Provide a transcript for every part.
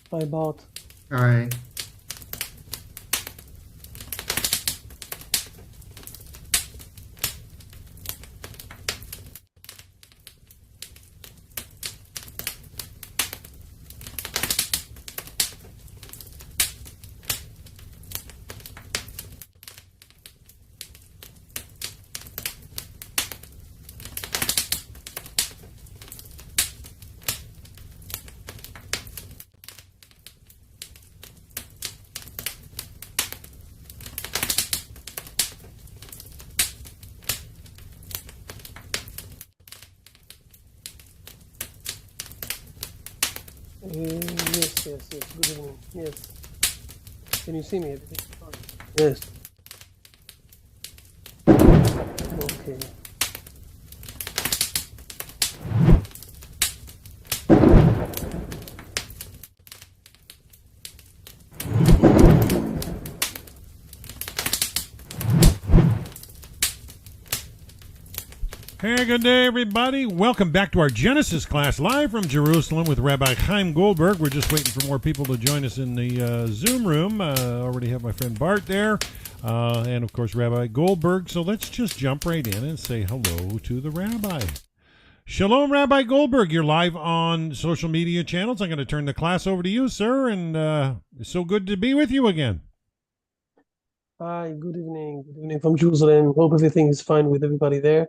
Hi, Bart. Hi. Yes. Good evening. Yes. Can you see me? Everything fine? Yes. Okay. Hey, good day, everybody. Welcome back to our Genesis class, live from Jerusalem with Rabbi Chaim Goldberg. We're just waiting for more people to join us in the Zoom room. Already have my friend Bart there, and, of course, Rabbi Goldberg. So let's just jump right in and say hello to the Rabbi. Shalom, Rabbi Goldberg. You're live on social media channels. I'm going to turn the class over to you, sir, and it's so good to be with you again. Hi, good evening. Good evening from Jerusalem. Hope everything is fine with everybody there.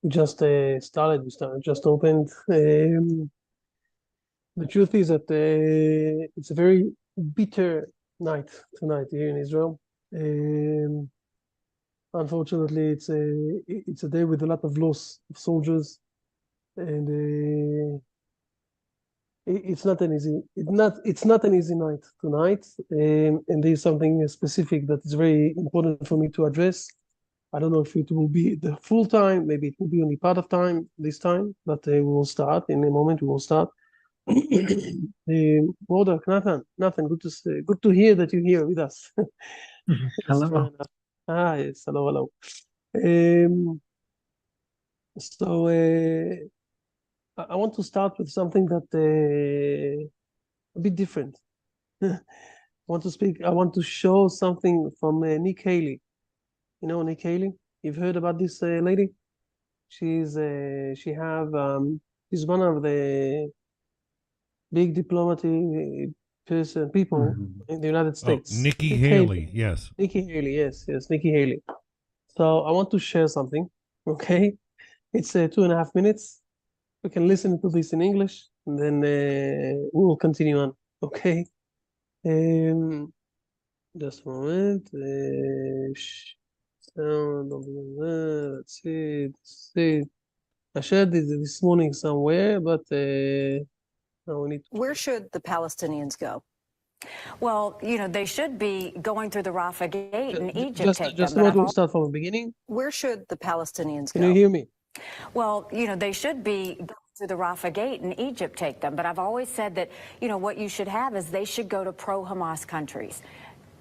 We just started. Just opened. The truth is that it's a very bitter night tonight here in Israel. Unfortunately, it's a day with a lot of loss of soldiers, and it's not an easy night tonight. And there's something specific that is very important for me to address. I don't know if it will be the full time, maybe it will be only part of time this time, but we will start in a moment. We will start. Goldberg, Nathan, good to hear that you're here with us. Hello. Yes, hello. So I want to start with something that a bit different. I want to show something from Nick Haley. You know Nick Haley? You've heard about this lady? She's one of the big diplomatic people in the United States. Nikki Haley, yes. Nikki Haley, yes, Nikki Haley. So I want to share something, okay? It's 2.5 minutes. We can listen to this in English, and then we will continue on, okay? Just a moment. Let's see. I shared this morning somewhere, but now we need to... Where should the Palestinians go? Well, they should be going through the Rafah Gate in Egypt. Just a moment, we'll start from the beginning. Where should the Palestinians go? Can you hear me? Well, they should be going through the Rafah Gate in Egypt take them. But I've always said that, what you should have is they should go to pro-Hamas countries.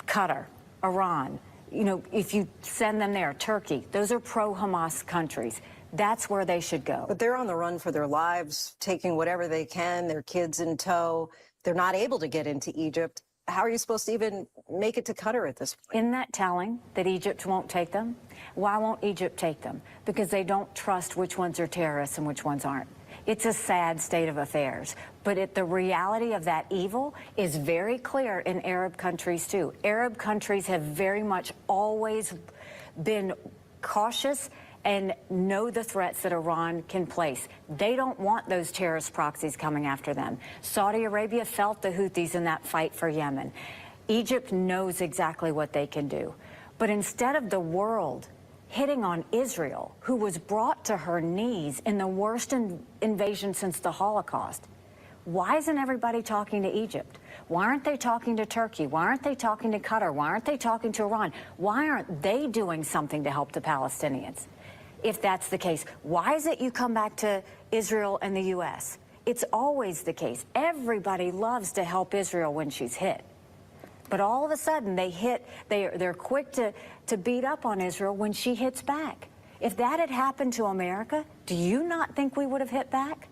Qatar, Iran, if you send them there, Turkey, those are pro-Hamas countries. That's where they should go. But they're on the run for their lives, taking whatever they can, their kids in tow. They're not able to get into Egypt. How are you supposed to even make it to Qatar at this point? Isn't that telling that Egypt won't take them? Why won't Egypt take them? Because they don't trust which ones are terrorists and which ones aren't. It's a sad state of affairs, but the reality of that evil is very clear in Arab countries too. Arab countries have very much always been cautious and know the threats that Iran can place. They don't want those terrorist proxies coming after them. Saudi Arabia felt the Houthis in that fight for Yemen. Egypt knows exactly what they can do. But instead of the world hitting on Israel, who was brought to her knees in the worst invasion since the Holocaust, why isn't everybody talking to Egypt? Why aren't they talking to Turkey? Why aren't they talking to Qatar? Why aren't they talking to Iran? Why aren't they doing something to help the Palestinians? If that's the case, why is it you come back to Israel and the U.S.? It's always the case. Everybody loves to help Israel when she's hit. But all of a sudden, they're quick to beat up on Israel when she hits back. If that had happened to America, do you not think we would have hit back?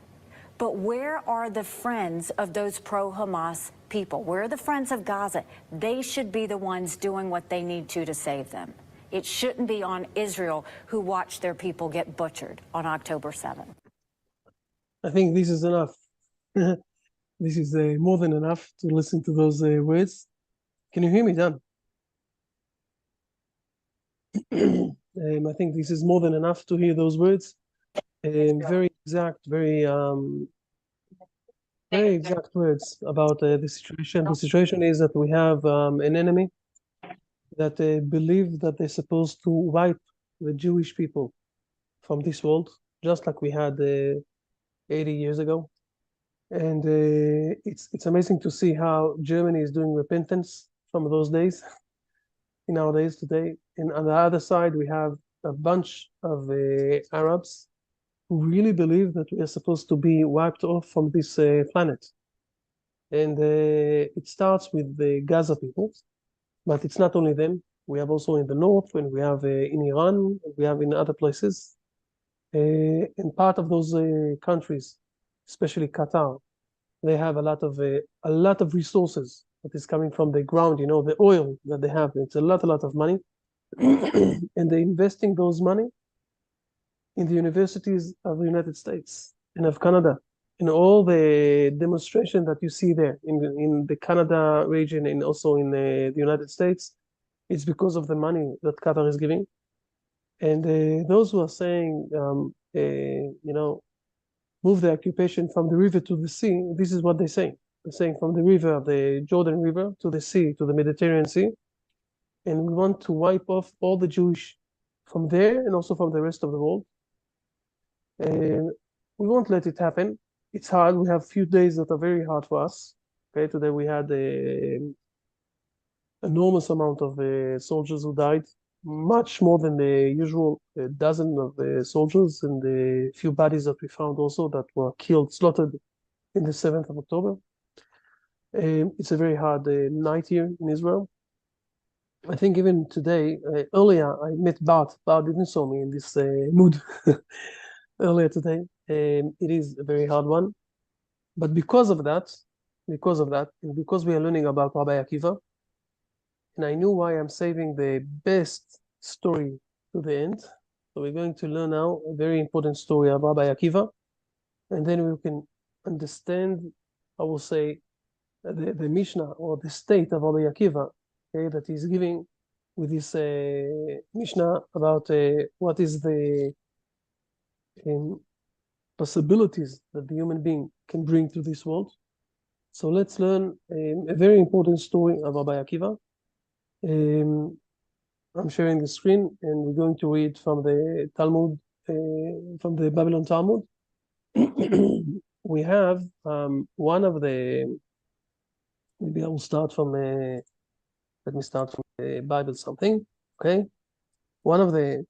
But where are the friends of those pro-Hamas people? Where are the friends of Gaza? They should be the ones doing what they need to save them. It shouldn't be on Israel, who watched their people get butchered on October 7th. I think this is enough. This is more than enough to listen to those words. Can you hear me, Dan? I think this is more than enough to hear those words. Very exact, very exact words about the situation. The situation is that we have an enemy that believe that they're supposed to wipe the Jewish people from this world, just like we had 80 years ago. And it's amazing to see how Germany is doing repentance from those days in our days today. And on the other side, we have a bunch of Arabs who really believe that we are supposed to be wiped off from this planet. And it starts with the Gaza people, but it's not only them. We have also in the north, and we have in Iran, and we have in other places. And part of those countries, especially Qatar, they have a lot of resources that is coming from the ground. You know, the oil that they have, it's a lot of money, and they're investing those money in the universities of the United States and of Canada. In all the demonstration that you see there in the Canada region and also in the United States, it's because of the money that Qatar is giving. And those who are saying, you know, move the occupation from the river to the sea, this is what they're saying. They're saying from the river, the Jordan River, to the sea, to the Mediterranean Sea. And we want to wipe off all the Jewish from there and also from the rest of the world. And we won't let it happen. It's hard. We have few days that are very hard for us. Okay, today we had an enormous amount of soldiers who died, much more than the usual dozen of soldiers, and the few bodies that we found also that were killed, slaughtered in the 7th of October. It's a very hard night here in Israel. I think even today, earlier I met Bart. Bart didn't saw me in this mood earlier today. It is a very hard one. But because of that, and because we are learning about Rabbi Akiva, and I knew why I'm saving the best story to the end. So we're going to learn now a very important story of Rabbi Akiva, and then we can understand, I will say, the Mishnah or the state of Rabbi Akiva, okay, that he's giving with this Mishnah about what is the possibilities that the human being can bring to this world. So let's learn a very important story of Rabbi Akiva. I'm sharing the screen, and we're going to read from the Talmud, from the Babylon Talmud. We have one of the, maybe I will start from, let me start from the Bible something, okay? One of the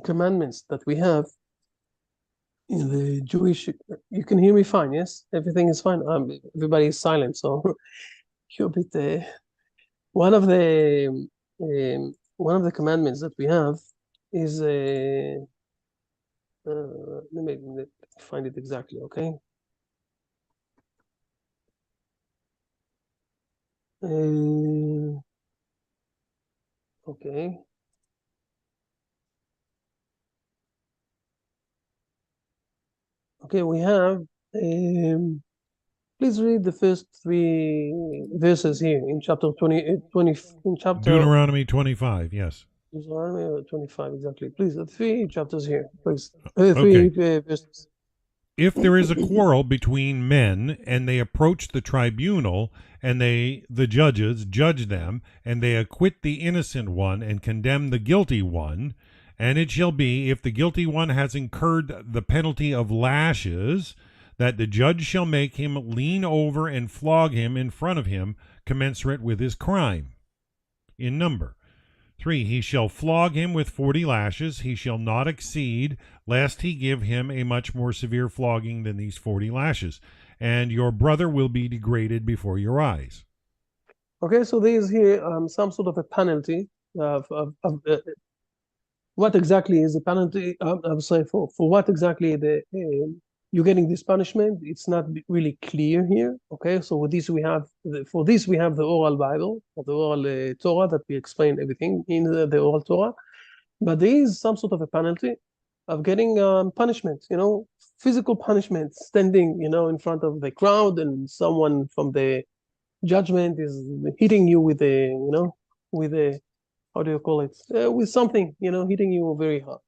commandments that we have in the Jewish, you can hear me fine, yes? Everything is fine. Everybody is silent, so you're a bit, one of the commandments that we have is let me find it exactly, okay? Okay. Okay, we have, please read the first 3 verses here in chapter 20, in chapter Deuteronomy 25, yes. Deuteronomy 25, exactly. Please, 3 chapters here, please. Okay. 3 verses. If there is a quarrel between men, and they approach the tribunal, and the judges judge them, and they acquit the innocent one and condemn the guilty one, and it shall be, if the guilty one has incurred the penalty of lashes, that the judge shall make him lean over and flog him in front of him, commensurate with his crime. In number. 3, he shall flog him with 40 lashes. He shall not exceed, lest he give him a much more severe flogging than these 40 lashes. And your brother will be degraded before your eyes. Okay, so there is here some sort of a penalty of what exactly is the penalty? I'm sorry, for what exactly you're getting this punishment. It's not really clear here. Okay, so with this we have for this we have the oral Bible, or the oral Torah that we explain everything in the oral Torah. But there is some sort of a penalty of getting punishment, physical punishment, standing, in front of the crowd, and someone from the judgment is hitting you with with a, how do you call it, with something, hitting you very hard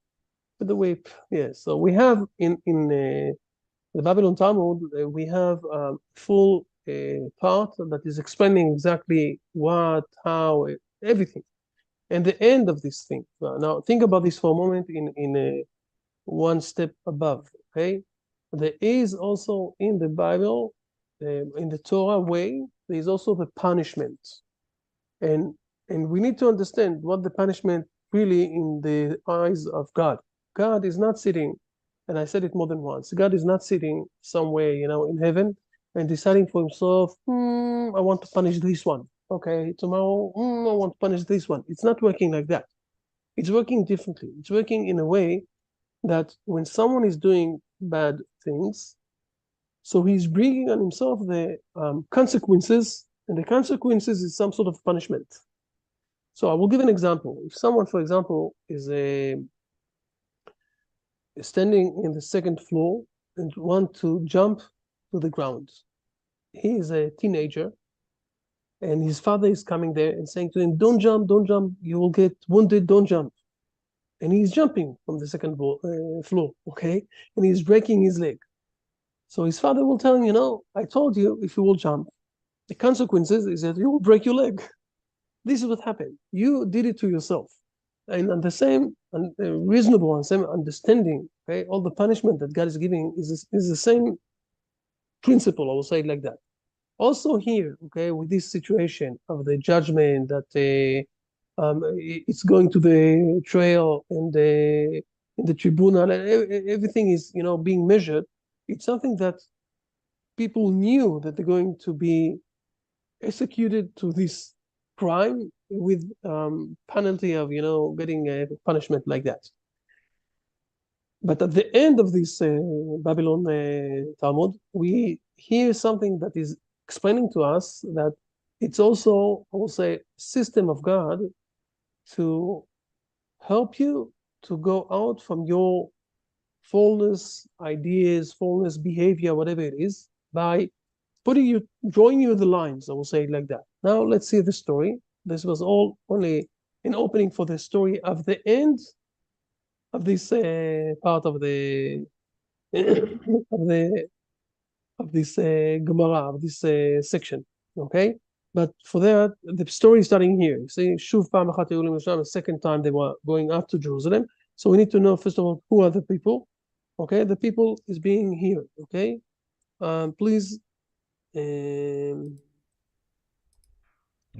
with the whip. Yeah. So we have in the Babylon Talmud, we have a full part that is explaining exactly what, how, everything. And the end of this thing. Now, think about this for a moment in one step above, okay? There is also in the Bible, in the Torah way, there is also the punishment. And we need to understand what the punishment really in the eyes of God. God is not sitting, and I said it more than once, God is not sitting somewhere, in heaven and deciding for himself, I want to punish this one. Okay, tomorrow, I want to punish this one. It's not working like that. It's working differently. It's working in a way that when someone is doing bad things, so he's bringing on himself the consequences, and the consequences is some sort of punishment. So I will give an example. If someone, for example, is standing in the second floor and want to jump to the ground, he is a teenager, and his father is coming there and saying to him, don't jump, you will get wounded, don't jump. And he's jumping from the second floor, okay? And he's breaking his leg. So his father will tell him, I told you if you will jump, the consequences is that you will break your leg. This is what happened. You did it to yourself. And on the same reasonable and same understanding, okay, all the punishment that God is giving is the same principle, I will say it like that. Also here, okay, with this situation of the judgment that it's going to the trial and in the tribunal, and everything is, being measured. It's something that people knew that they're going to be executed to this crime with penalty of, getting a punishment like that. But at the end of this Babylon Talmud, we hear something that is explaining to us that it's also, I will say, system of God to help you to go out from your false ideas, false behavior, whatever it is, by drawing you the lines, I will say it like that. Now let's see the story. This was all only an opening for the story of the end of this part of the of this Gemara, of this section, okay? But for that, the story is starting here. You see, Shuv Pam Achat Yehulim Yisrael, the second time they were going up to Jerusalem. So we need to know, first of all, who are the people, okay? The people is being here, okay? Please.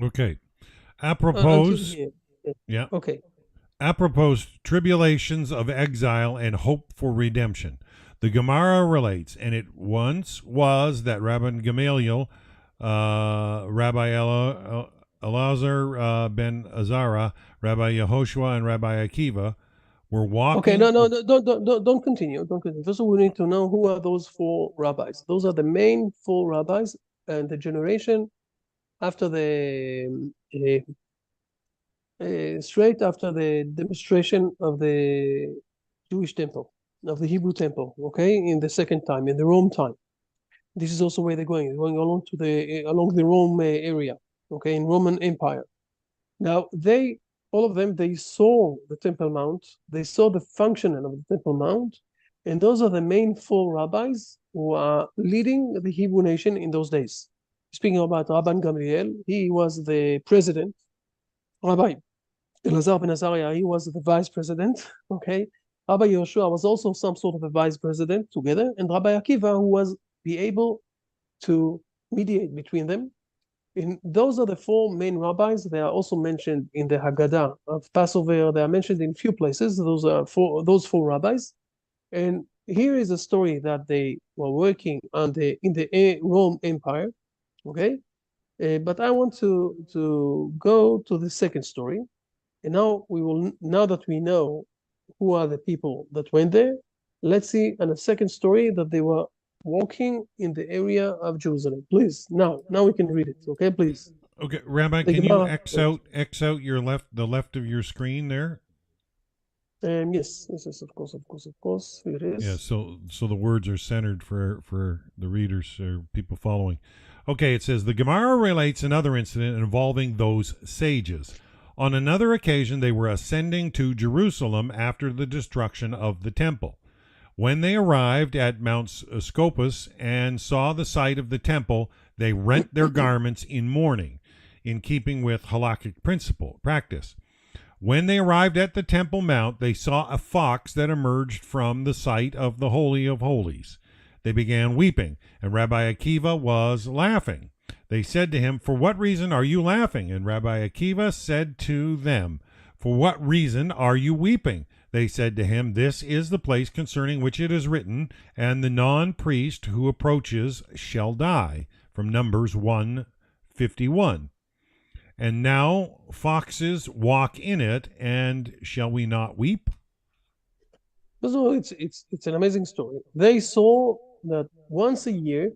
Okay. Apropos, yeah. Okay. Apropos tribulations of exile and hope for redemption. The Gemara relates, and it once was that Rabbi Gamaliel, Rabbi Elazar ben Azara, Rabbi Yehoshua, and Rabbi Akiva were walking. Okay, no, don't continue. Don't continue. First of all, we need to know who are those four rabbis. Those are the main four rabbis, and the generation after the straight after the demonstration of the Jewish temple, of the Hebrew temple, okay, in the second time, in the Rome time. This is also where they're going. They're going along the Rome area, okay, in Roman Empire. Now all of them, they saw the Temple Mount, they saw the function of the Temple Mount, and those are the main four rabbis who are leading the Hebrew nation in those days. Speaking about Rabbi Gamaliel, he was the president. Rabbi Elazar ben Azariah, he was the vice president, okay? Rabbi Yehoshua was also some sort of a vice president together, and Rabbi Akiva, who was be able to mediate between them. And those are the four main rabbis. They are also mentioned in the Haggadah of Passover. They are mentioned in a few places. Those four rabbis. And here is a story that they were working in the Rome Empire, okay? But I want to go to the second story. And now that we know who are the people that went there, Let's see on a second story that they were walking in the area of Jerusalem. Please, now we can read it. Okay, please. Okay, Rabbi, The can you Gemara, X out the left of your screen there? yes, of course. Here it is. Yeah, so the words are centered for the readers or people following. Okay, it says the Gemara relates another incident involving those sages. On another occasion, they were ascending to Jerusalem after the destruction of the temple. When they arrived at Mount Scopus and saw the site of the temple, they rent their garments in mourning, in keeping with halakhic practice. When they arrived at the Temple Mount, they saw a fox that emerged from the site of the Holy of Holies. They began weeping, and Rabbi Akiva was laughing. They said to him, "For what reason are you laughing?" And Rabbi Akiva said to them, "For what reason are you weeping?" They said to him, "This is the place concerning which it is written, and the non-priest who approaches shall die," from Numbers 1:51. And now foxes walk in it, and shall we not weep? So it's an amazing story. They saw that once a year,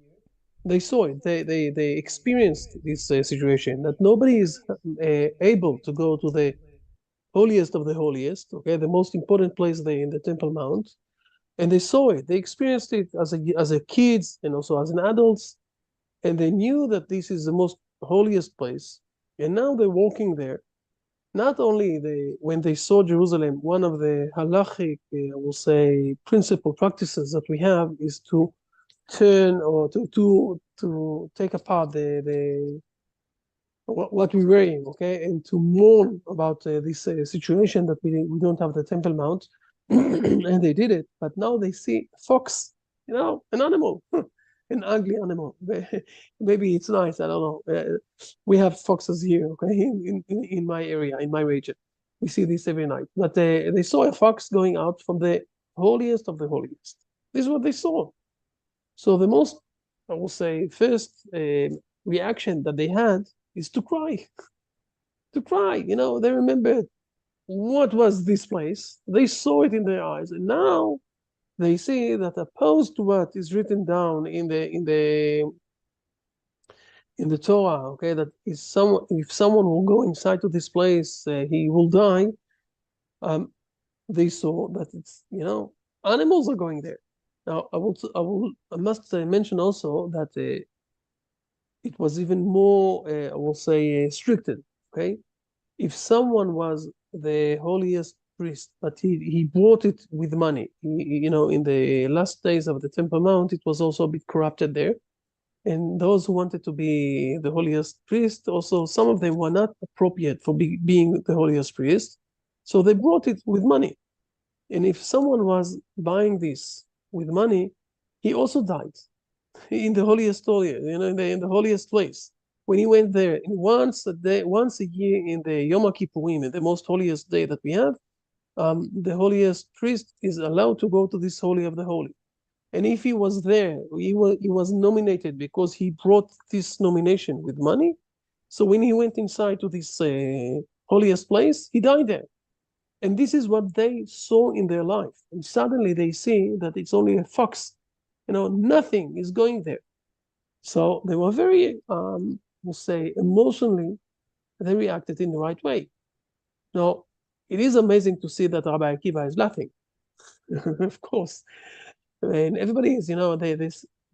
they saw it. They experienced this situation that nobody is able to go to the holiest of the holiest. Okay, the most important place there in the Temple Mount, and they saw it. They experienced it as a kids and also as an adults, and they knew that this is the most holiest place. And now they're walking there. Not only when they saw Jerusalem, one of the halachic, I will say, principal practices that we have is to turn or to take apart what we're wearing, okay, and to mourn about this situation that we don't have the Temple Mount, and they did it. But now they see a fox, an animal. An ugly animal. Maybe it's nice. I don't know. We have foxes here, okay, in my area, in my region. We see this every night. But they saw a fox going out from the holiest of the holiest. This is what they saw. So the most, I will say, first reaction that they had is to cry. To cry. They remembered what was this place. They saw it in their eyes, and now they see that opposed to what is written down in the Torah, okay, that if someone will go inside to this place, he will die. They saw that it's animals are going there. Now I must mention also that it was even more I will say stricted. Okay, if someone was the holiest priest, but he bought it with money. In the last days of the Temple Mount, it was also a bit corrupted there. And those who wanted to be the holiest priest, also some of them were not appropriate for being the holiest priest. So they brought it with money. And if someone was buying this with money, he also died in the holiest holy, in the holiest place. When he went there, once a year in the Yom Kippurim, the most holiest day that we have, the holiest priest is allowed to go to this holy of the holy. And if he was there, he was nominated because he brought this nomination with money. So when he went inside to this holiest place, he died there. And this is what they saw in their life. And suddenly they see that it's only a fox. Nothing is going there. So they were very, we'll say, emotionally, they reacted in the right way. Now, it is amazing to see that Rabbi Akiva is laughing, of course. And everybody is,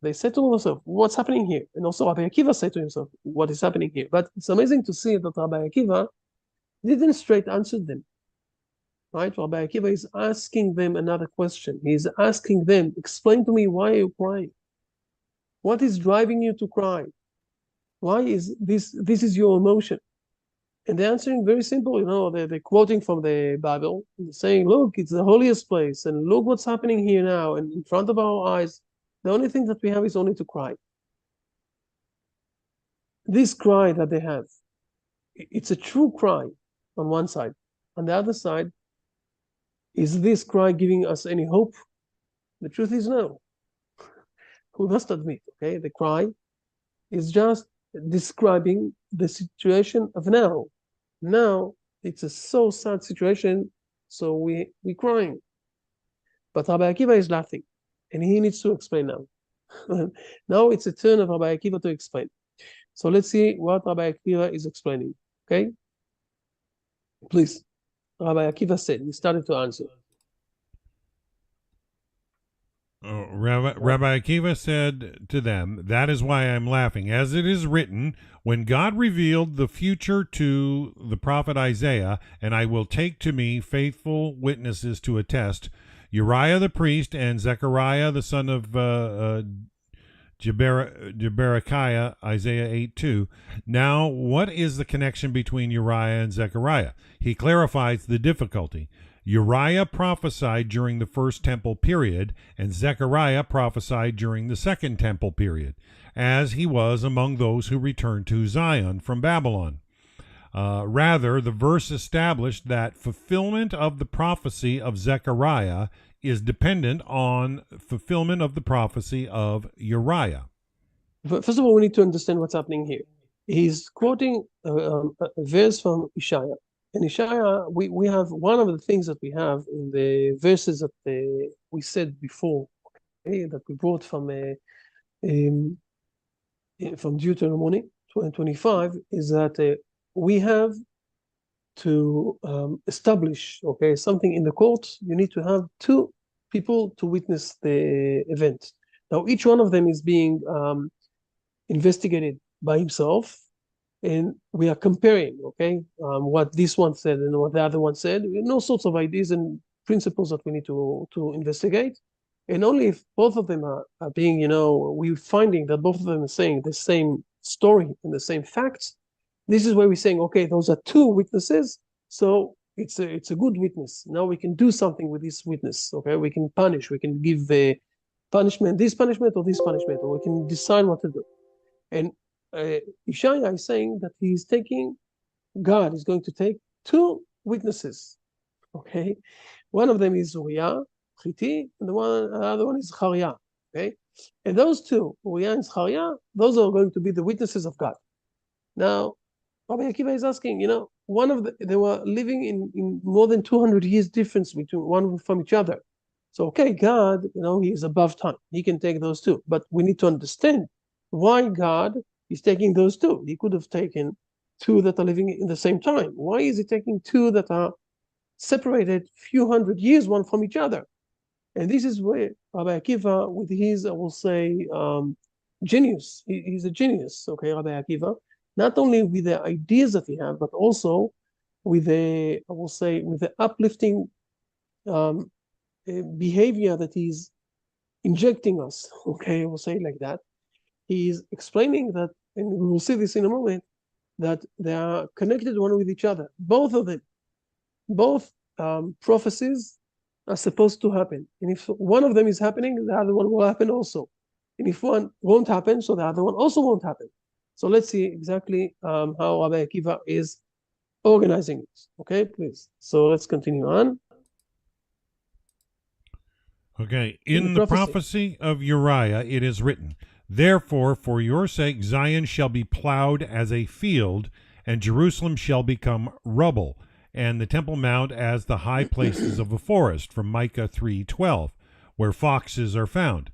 they said to themselves, what's happening here? And also Rabbi Akiva said to himself, what is happening here? But it's amazing to see that Rabbi Akiva didn't straight answer them, right? Rabbi Akiva is asking them another question. He's asking them, explain to me, why are you crying? What is driving you to cry? Why is this is your emotion? And they're answering very simple, they're quoting from the Bible, saying, look, it's the holiest place, and look what's happening here now, and in front of our eyes, the only thing that we have is only to cry. This cry that they have, it's a true cry on one side. On the other side, is this cry giving us any hope? The truth is no. We must admit, okay, the cry is just describing the situation of now. Now it's a so sad situation, so we crying. But Rabbi Akiva is laughing, and he needs to explain now. Now it's a turn of Rabbi Akiva to explain. So let's see what Rabbi Akiva is explaining. Okay? Please. Rabbi Akiva said, he started to answer. Rabbi Akiva said to them, "That is why I'm laughing. As it is written, when God revealed the future to the prophet Isaiah, and I will take to me faithful witnesses to attest, Uriah the priest and Zechariah the son of Jeberechiah, Isaiah 8:2. Now, what is the connection between Uriah and Zechariah? He clarifies the difficulty. Uriah prophesied during the first temple period, and Zechariah prophesied during the second temple period, as he was among those who returned to Zion from Babylon. Rather, the verse established that fulfillment of the prophecy of Zechariah is dependent on fulfillment of the prophecy of Uriah." First of all, we need to understand what's happening here. He's quoting a verse from Isaiah. In Isaiah, we have one of the things that we have in the verses that we said before, okay, that we brought from Deuteronomy 25, is that we have to establish, okay, something in the court. You need to have two people to witness the event. Now, each one of them is being investigated by himself, and we are comparing, okay, what this one said and what the other one said. All sorts of ideas and principles that we need to investigate. And only if both of them are being, we're finding that both of them are saying the same story and the same facts. This is where we're saying, okay, those are two witnesses, so it's a good witness. Now we can do something with this witness, okay? We can punish, we can give the punishment, this punishment or this punishment, or we can decide what to do. And Isaiah is saying that God is going to take two witnesses, okay? One of them is Uriah, Chiti, and the other one is Zechariah, okay? And those two, Uriah and Zechariah, those are going to be the witnesses of God. Now, Rabbi Akiva is asking, they were living in more than 200 years difference between one from each other. So, okay, God, he is above time. He can take those two. But we need to understand why God is taking those two. He could have taken two that are living in the same time. Why is he taking two that are separated few hundred years one from each other? And this is where Rabbi Akiva, with his, I will say, genius, he's a genius, okay, Rabbi Akiva, not only with the ideas that he has, but also with the uplifting behavior that he's injecting us, okay, I will say it like that. He's explaining that, and we will see this in a moment, that they are connected one with each other. Both of them, both prophecies are supposed to happen. And if one of them is happening, the other one will happen also. And if one won't happen, so the other one also won't happen. So let's see exactly how Rabbi Akiva is organizing it. Okay, please. So let's continue on. Okay, in the prophecy of Uriah it is written, "Therefore, for your sake, Zion shall be plowed as a field, and Jerusalem shall become rubble, and the Temple Mount as the high places of a forest," from Micah 3:12, where foxes are found.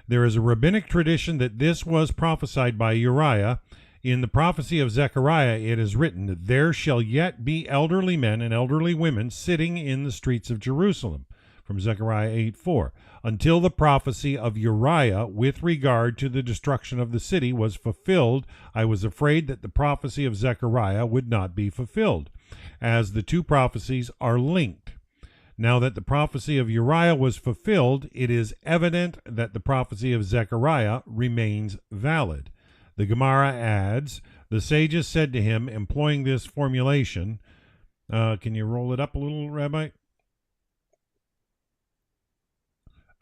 There is a rabbinic tradition that this was prophesied by Uriah. In the prophecy of Zechariah it is written, "There shall yet be elderly men and elderly women sitting in the streets of Jerusalem," from Zechariah 8:4, until the prophecy of Uriah with regard to the destruction of the city was fulfilled. I was afraid that the prophecy of Zechariah would not be fulfilled, as the two prophecies are linked. Now that the prophecy of Uriah was fulfilled, it is evident that the prophecy of Zechariah remains valid. The Gemara adds, "The sages said to him," employing this formulation, can you roll it up a little, Rabbi?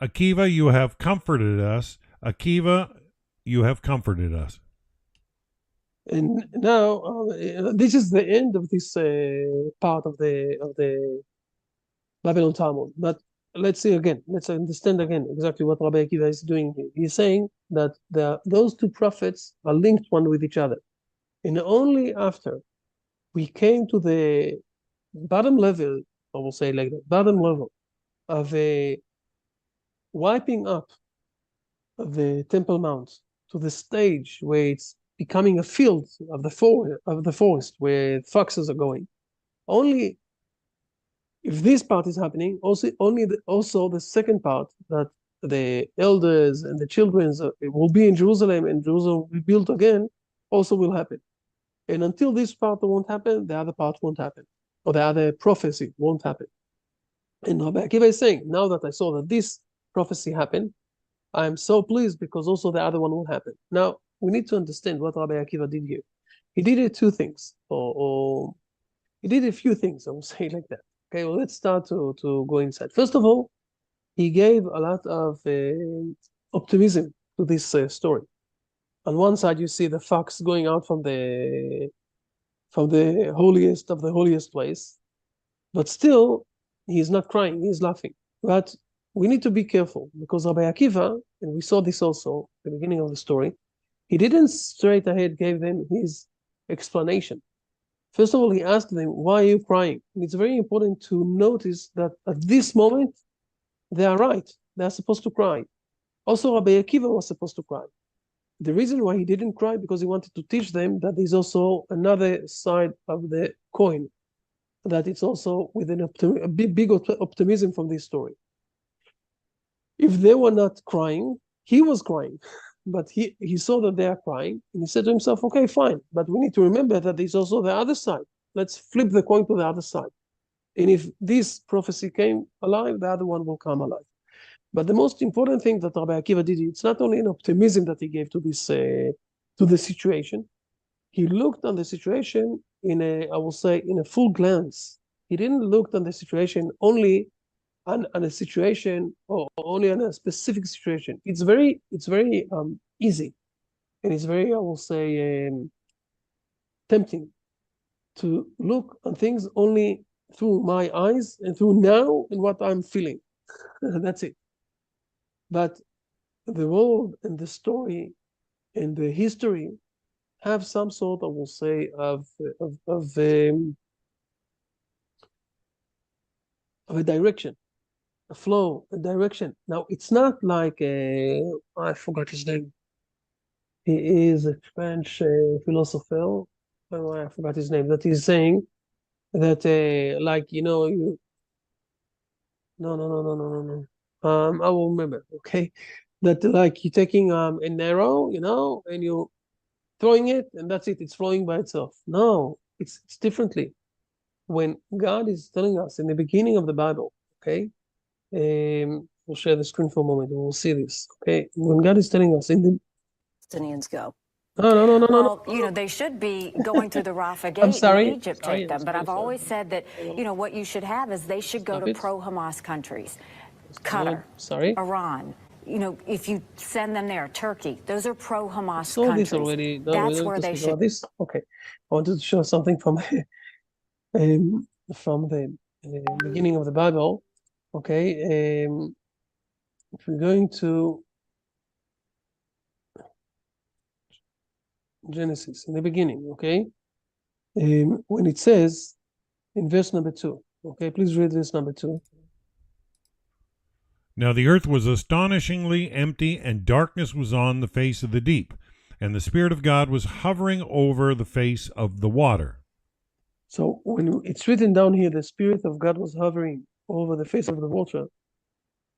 "Akiva, you have comforted us. Akiva, you have comforted us." And now this is the end of this part of the Babylon Talmud. But let's see again. Let's understand again exactly what Rabbi Akiva is doing here. He's saying that those two prophets are linked one with each other, and only after we came to the bottom level, I will say like the bottom level of wiping up the Temple Mount to the stage where it's becoming a field of the forest where foxes are going. Only if this part is happening, also the second part, that the elders and the children will be in Jerusalem and Jerusalem will be built again, also will happen. And until this part won't happen, the other part won't happen, or the other prophecy won't happen. And Rabbi Akiva is saying, now that I saw that this prophecy happened, I'm so pleased because also the other one will happen. Now, we need to understand what Rabbi Akiva did here. He did two things, or he did a few things, I will say it like that. Okay, well, let's start to go inside. First of all, he gave a lot of optimism to this story. On one side, you see the fox going out from the holiest of the holiest place, but still, he's not crying, he's laughing. But we need to be careful, because Rabbi Akiva, and we saw this also at the beginning of the story, he didn't straight ahead give them his explanation. First of all, he asked them, why are you crying? And it's very important to notice that at this moment, they are right. They are supposed to cry. Also, Rabbi Akiva was supposed to cry. The reason why he didn't cry, because he wanted to teach them that there's also another side of the coin, that it's also with a big optimism from this story. If they were not crying, he was crying. But he saw that they are crying, and he said to himself, okay, fine, but we need to remember that there's also the other side. Let's flip the coin to the other side. And if this prophecy came alive, the other one will come alive. But the most important thing that Rabbi Akiva did, it's not only an optimism that he gave to this to the situation. He looked on the situation in a full glance. He didn't look on the situation only on a situation or only on a specific situation. It's very easy, and it's very, I will say, tempting to look on things only through my eyes and through now and what I'm feeling. That's it. But the world and the story and the history have some sort, I will say, of a direction, a flow, a direction. Now, it's not like I forgot his name. He is a French philosopher. Oh, I forgot his name. That he's saying that, like, you know, you. No. I will remember. Okay, that like you're taking an arrow, you know, and you throwing it, and that's it. It's flowing by itself. No, it's differently. When God is telling us in the beginning of the Bible, okay, we'll share the screen for a moment and we'll see this. Okay, when God is telling us in the Palestinians go. No. Well, you know, they should be going through the Rafah Gate I'm sorry. and Egypt take them. But I've always said that, you know, what you should have is they should go to pro-Hamas countries. Qatar, Iran. You know, if you send them there, Turkey, those are pro-Hamas countries. This already. No, that's where they should. This. Okay, I wanted to show something from the beginning of the Bible. Okay, if we're going to Genesis in the beginning, okay, when it says in verse number 2, okay, please read verse number 2. Now the earth was astonishingly empty, and darkness was on the face of the deep, and the Spirit of God was hovering over the face of the water. So when it's written down here, the Spirit of God was hovering over the face of the water,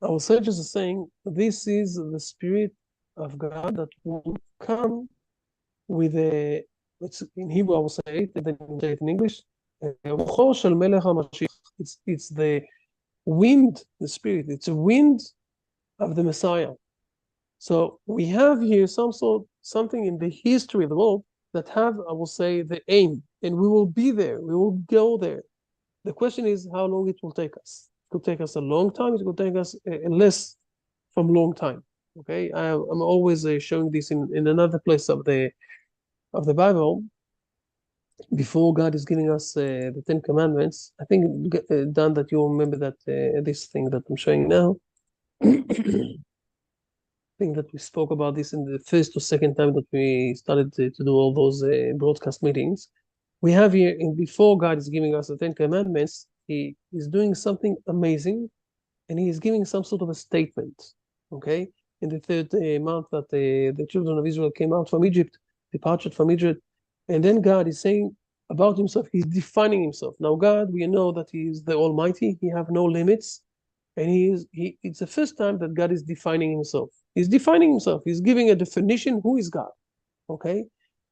our sages are saying this is the Spirit of God that will come with a, it's in Hebrew I will say it, and then I'll say it in English. It's the wind, the Spirit. It's a wind of the Messiah. So we have here something in the history of the world that have, I will say, the aim, and we will be there. We will go there. The question is how long it will take us. It could take us a long time. It could take us less from long time. Okay, I'm always showing this in another place of the Bible. Before God is giving us the 10 Commandments, I think, Dan, that you remember that this thing that I'm showing now. I think that we spoke about this in the first or second time that we started to do all those broadcast meetings. We have here, before God is giving us the 10 Commandments, He is doing something amazing, and He is giving some sort of a statement. Okay, in the third month that the children of Israel came out from Egypt, departed from Egypt, and then God is saying about himself, he's defining himself. Now God, we know that he is the Almighty, he have no limits, and it's the first time that God is defining himself. He's defining himself, he's giving a definition who is God, okay?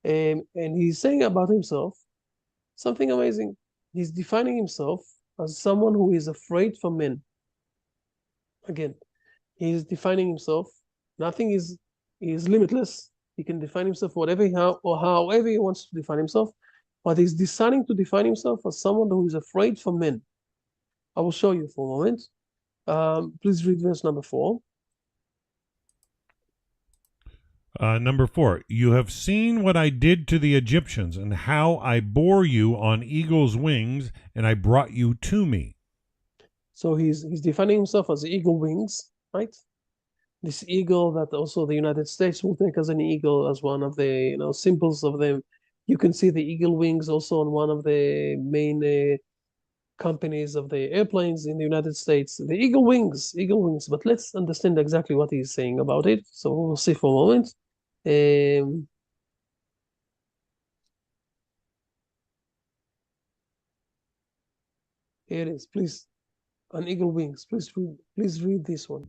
And he's saying about himself something amazing. He's defining himself as someone who is afraid for men. Again, he's defining himself. Nothing is limitless. He can define himself however he wants to define himself. But he's deciding to define himself as someone who is afraid for men. I will show you for a moment. Please read verse number 4. Number 4, you have seen what I did to the Egyptians and how I bore you on eagle's wings, and I brought you to me. So he's defining himself as eagle wings, right? This eagle that also the United States will take as an eagle, as one of the symbols of them. You can see the eagle wings also on one of the main companies of the airplanes in the United States. The eagle wings. But let's understand exactly what he's saying about it. So we'll see for a moment. Here it is. Please, on eagle wings. Please read this one.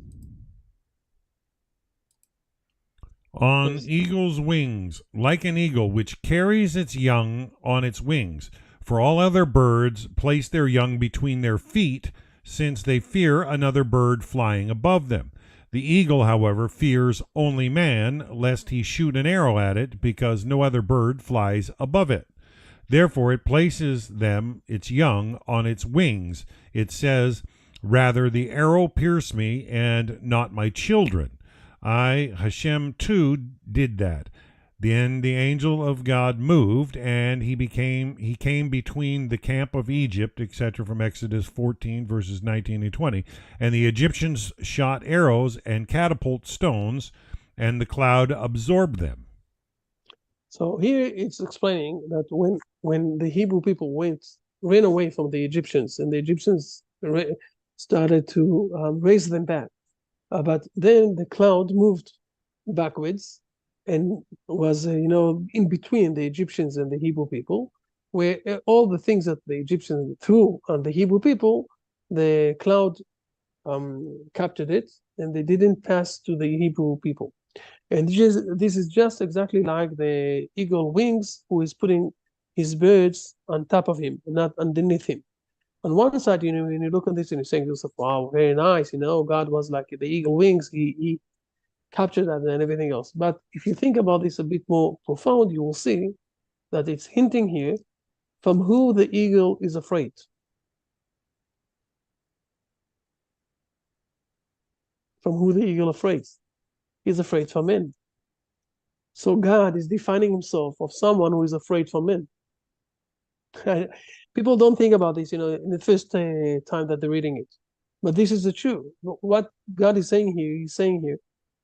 On eagle's wings, like an eagle which carries its young on its wings. For all other birds place their young between their feet, since they fear another bird flying above them. The eagle, however, fears only man, lest he shoot an arrow at it, because no other bird flies above it. Therefore it places them, its young, on its wings. It says, rather the arrow pierce me, and not my children. I, Hashem, too, did that. Then the angel of God moved, and he came between the camp of Egypt, etc., from Exodus 14, verses 19 and 20. And the Egyptians shot arrows and catapult stones, and the cloud absorbed them. So here it's explaining that when the Hebrew people ran away from the Egyptians, and the Egyptians started to raise them back. But then the cloud moved backwards and was, in between the Egyptians and the Hebrew people, where all the things that the Egyptians threw on the Hebrew people, the cloud captured it, and they didn't pass to the Hebrew people. And this is just exactly like the eagle wings, who is putting his birds on top of him, not underneath him. On one side, when you look at this and you're saying to yourself, wow, very nice, God was like the eagle wings, he captured that and everything else. But if you think about this a bit more profound, you will see that it's hinting here from who the eagle is afraid. From who the eagle afraid? He's afraid for men. So God is defining himself of someone who is afraid for men. People don't think about this, in the first time that they're reading it. But this is the truth. What God is saying here, he's saying here,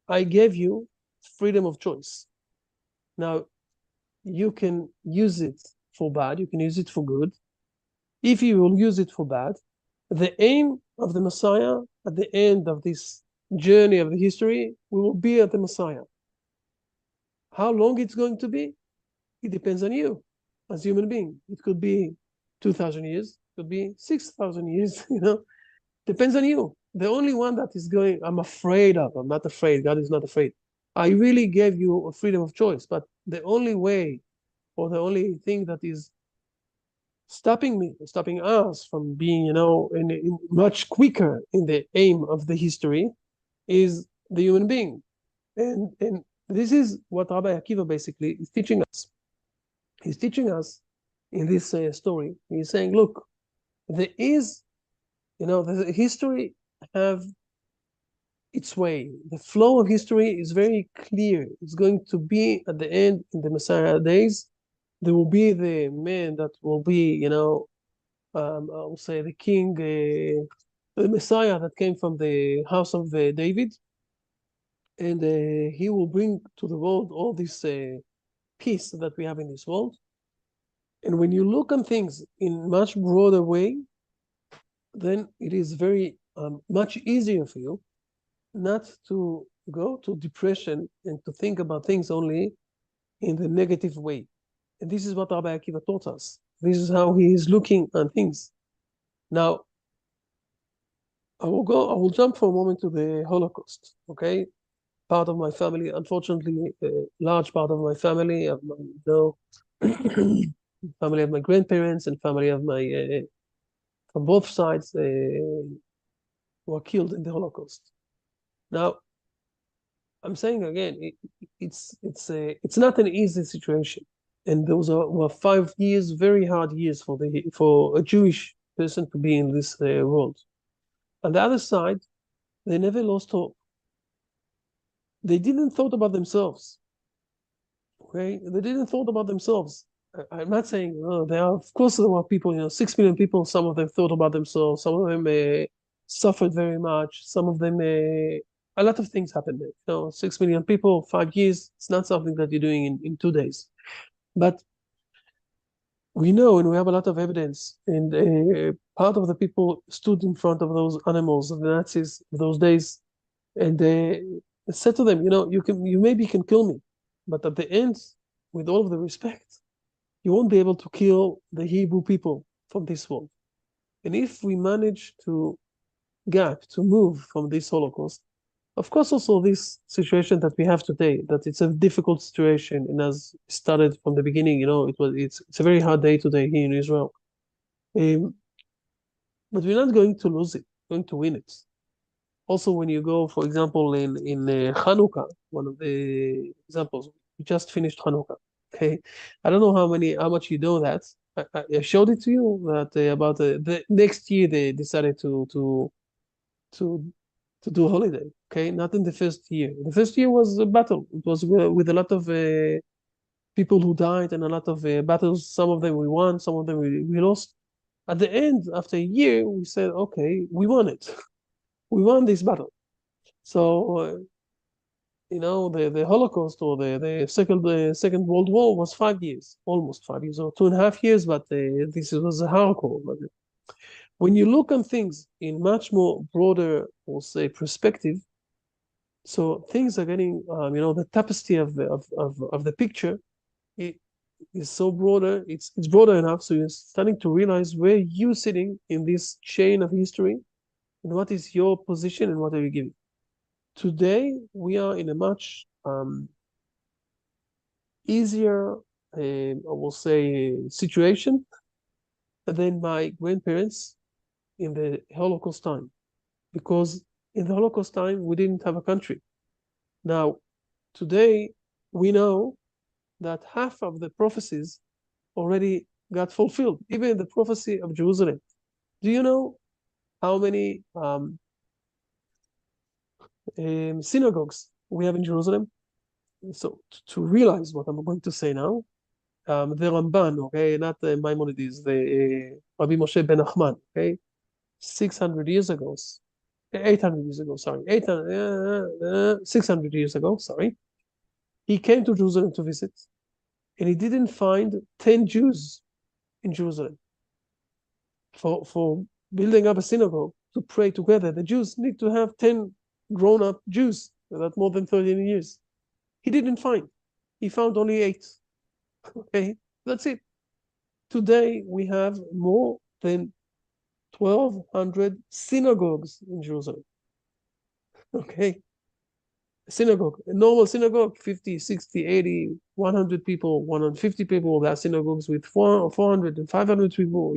I gave you freedom of choice. Now, you can use it for bad, you can use it for good. If you will use it for bad, the aim of the Messiah at the end of this journey of the history, we will be at the Messiah. How long it's going to be? It depends on you as a human being. It could be 2,000 years, it could be 6,000 years, depends on you. The only one that is going, I'm afraid of, I'm not afraid, God is not afraid. I really gave you a freedom of choice, but the only way, or the only thing that is stopping us from being, in much quicker in the aim of the history is the human being. And this is what Rabbi Akiva basically is teaching us. He's teaching us in this story. He's saying, look, there is, the history have its way. The flow of history is very clear. It's going to be at the end, in the Messiah days, there will be the man that will be, I will say the king, the Messiah that came from the house of David. And he will bring to the world all this peace that we have in this world. And when you look on things in much broader way, then it is very much easier for you not to go to depression and to think about things only in the negative way. And this is what Rabbi Akiva taught us. This is how he is looking at things. Now, I will jump for a moment to the Holocaust, okay? Part of my family, unfortunately, a large part of my family, of my, family of my grandparents and family of my, from both sides, were killed in the Holocaust. Now, I'm saying again, it's not an easy situation, and those were 5 years, very hard years for a Jewish person to be in this world. On the other side, they never lost hope. They didn't thought about themselves. Okay, they didn't thought about themselves. I'm not saying of course there were people, 6 million people. Some of them thought about themselves. Some of them suffered very much. Some of them, a lot of things happened there. 6 million people, 5 years. It's not something that you're doing in 2 days. But we know, and we have a lot of evidence, and part of the people stood in front of those animals, of the Nazis of those days, and they said to them, you maybe can kill me, but at the end, with all of the respect, you won't be able to kill the Hebrew people from this world. And if we manage to move from this Holocaust, of course, also this situation that we have today, that it's a difficult situation, and as started from the beginning, it's a very hard day today here in Israel. But we're not going to lose it, we're going to win it. Also, when you go, for example, in Hanukkah, one of the examples, we just finished Hanukkah. Okay, I don't know how much you know that. I showed it to you that about the next year they decided to do a holiday. Okay, not in the first year. The first year was a battle. It was with a lot of people who died and a lot of battles. Some of them we won, some of them we lost. At the end, after a year, we said, okay, we won it. We won this battle. So, the Holocaust or the Second World War was 5 years, almost 5 years, or 2.5 years, but this was a hardcore. But when you look on things in much more broader, we'll say, perspective, so things are getting, the tapestry of the picture, it is so broader, it's broader enough, so you're starting to realize where you're sitting in this chain of history, and what is your position and what are you giving. Today, we are in a much easier, I will say, situation than my grandparents in the Holocaust time. Because in the Holocaust time, we didn't have a country. Now, today, we know that half of the prophecies already got fulfilled, even the prophecy of Jerusalem. Do you know how many synagogues we have in Jerusalem? So to realize what I'm going to say now, the Ramban, okay, not the Maimonides, the Rabbi Moshe ben Nachman, okay, 600 years ago, 800 years ago, sorry, 600 years ago, sorry, he came to Jerusalem to visit, and he didn't find 10 Jews in Jerusalem. For building up a synagogue to pray together, the Jews need to have 10 grown-up Jews that more than 13 years. He didn't find. He found only 8. Okay, that's it. Today we have more than 1,200 synagogues in Jerusalem. Okay, a synagogue, a normal synagogue, 50, 60, 80, 100 people, 150 people. There are synagogues with 400 and 500 people,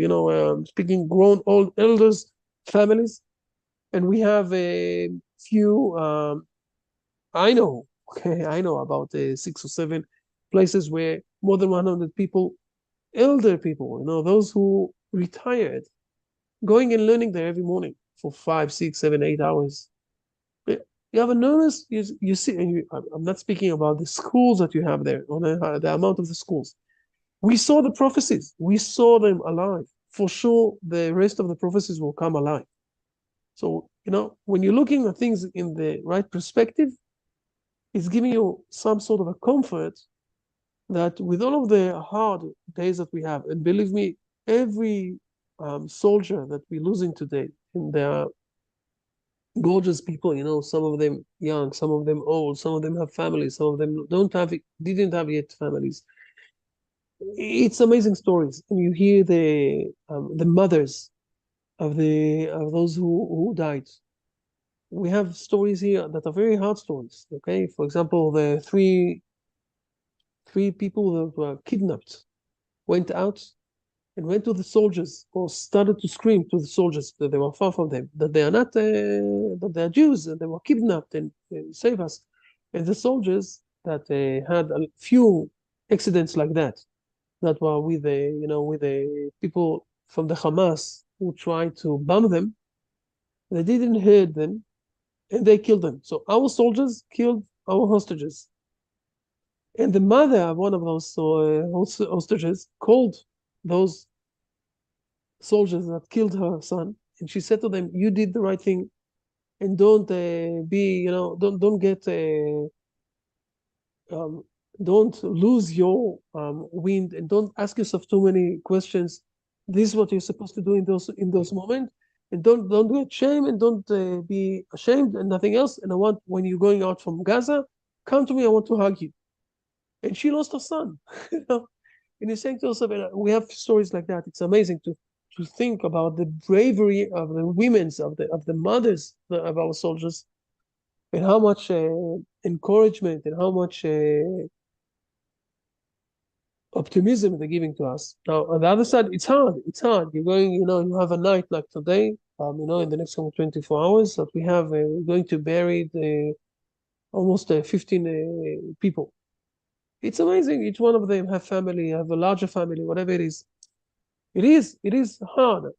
speaking grown old elders, families. And we have a few, I know about 6 or 7 places where more than 100 people, elder people, those who retired, going and learning there every morning for 5, 6, 7, 8 hours. You have enormous, you see, and I'm not speaking about the schools that you have there, or the amount of the schools. We saw the prophecies. We saw them alive. For sure, the rest of the prophecies will come alive. So, when you're looking at things in the right perspective, it's giving you some sort of a comfort that with all of the hard days that we have, and believe me, every soldier that we're losing today, and gorgeous people, you know, some of them young, some of them old, some of them have families, some of them didn't have yet families. It's amazing stories, and you hear the mothers of those who died. We have stories here that are very hard stories. Okay, for example, the three people that were kidnapped went out and went to the soldiers, or started to scream to the soldiers that they were far from them, that they are not, that they are Jews, and they were kidnapped, and save us. And the soldiers that had a few accidents like that were with the, you know, with the people from the Hamas who tried to bomb them, they didn't hurt them, and they killed them. So our soldiers killed our hostages. And the mother of one of those hostages called those soldiers that killed her son, and she said to them, "You did the right thing, and don't be, you know, don't get, don't lose your wind, and don't ask yourself too many questions. This is what you're supposed to do in those moments, and don't get shame, and don't be ashamed, and nothing else. And I want, when you're going out from Gaza, come to me. I want to hug you." And she lost her son. You know? And you're saying to yourself, and we have stories like that. It's amazing to think about the bravery of the women's, of the mothers of our soldiers, and how much encouragement and how much optimism they're giving to us. Now, on the other side, it's hard. It's hard. You're going, you know, you have a night like today, you know, in the next 24 hours, that we have, we're going to bury almost 15 people. It's amazing. Each one of them have family, have a larger family, whatever it is. It is hard.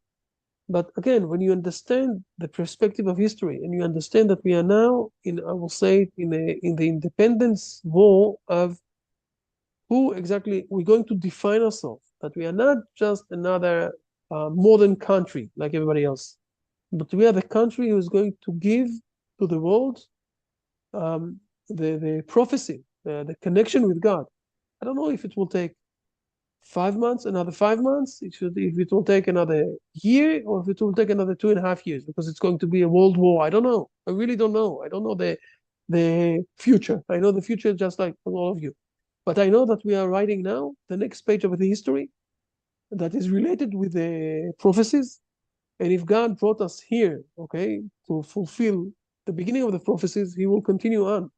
But again, when you understand the perspective of history, and you understand that we are now in, I will say, in the independence war of who exactly we're going to define ourselves, that we are not just another modern country like everybody else, but we are the country who is going to give to the world the prophecy, the connection with God. I don't know if it will take 5 months, another 5 months, if it will take another year, or if it will take another 2.5 years, because it's going to be a world war. I don't know. I really don't know. I don't know the future. I know the future just like all of you. But I know that we are writing now the next page of the history that is related with the prophecies. And if God brought us here, okay, to fulfill the beginning of the prophecies, he will continue on.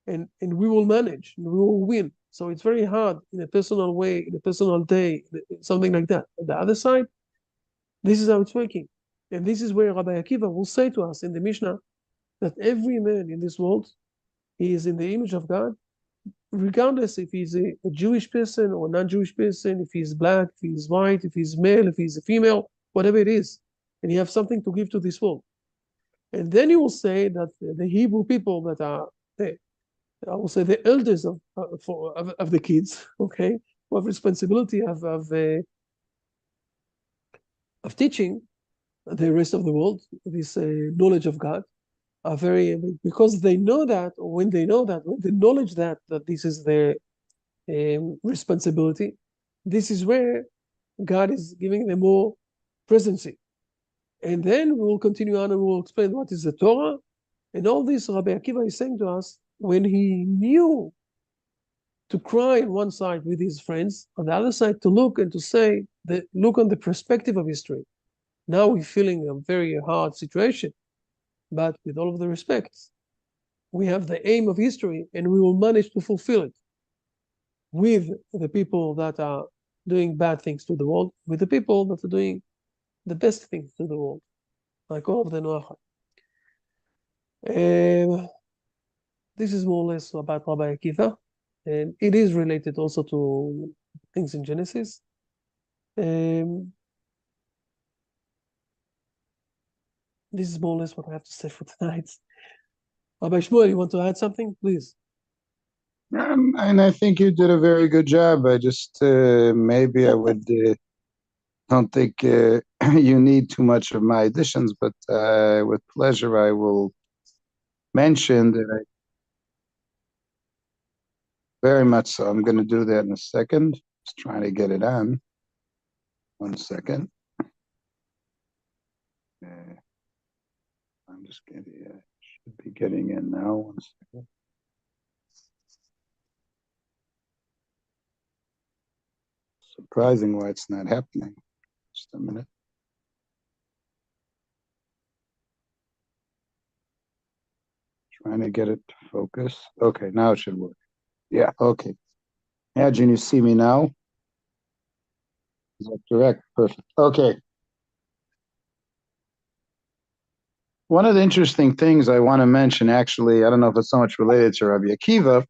And we will manage, and we will win. So it's very hard in a personal way, in a personal day, something like that. On the other side, this is how it's working. And this is where Rabbi Akiva will say to us in the Mishnah that every man in this world, he is in the image of God, regardless if he's a Jewish person or a non-Jewish person, if he's black, if he's white, if he's male, if he's a female, whatever it is. And you have something to give to this world. And then he will say that the Hebrew people that are I will say the elders of the kids, okay, who have responsibility of teaching the rest of the world this knowledge of God, are very, because they know that, or when they know that, when they acknowledge that this is their responsibility, this is where God is giving them more presency. And then we will continue on and we will explain what is the Torah. And all this Rabbi Akiva is saying to us, when he knew to cry on one side with his friends, on the other side to look and to say, look on the perspective of history. Now we're feeling a very hard situation, but with all of the respect, we have the aim of history, and we will manage to fulfill it with the people that are doing bad things to the world, with the people that are doing the best things to the world, like all of the Noahide. This is more or less about Rabbi Akiva, and it is related also to things in Genesis. This is more or less what I have to say for tonight. Rabbi Shmuel, you want to add something, please? And I think you did a very good job. I just maybe I would don't think you need too much of my additions, but with pleasure I will mention that I very much so. I'm going to do that in a second. Just trying to get it on. 1 second. I'm just getting, should be getting in now. 1 second. Surprising why it's not happening. Just a minute. Trying to get it to focus. Okay, now it should work. Yeah, okay. Imagine you see me now. Is that correct? Perfect. Okay. One of the interesting things I want to mention, actually, I don't know if it's so much related to Rabbi Akiva,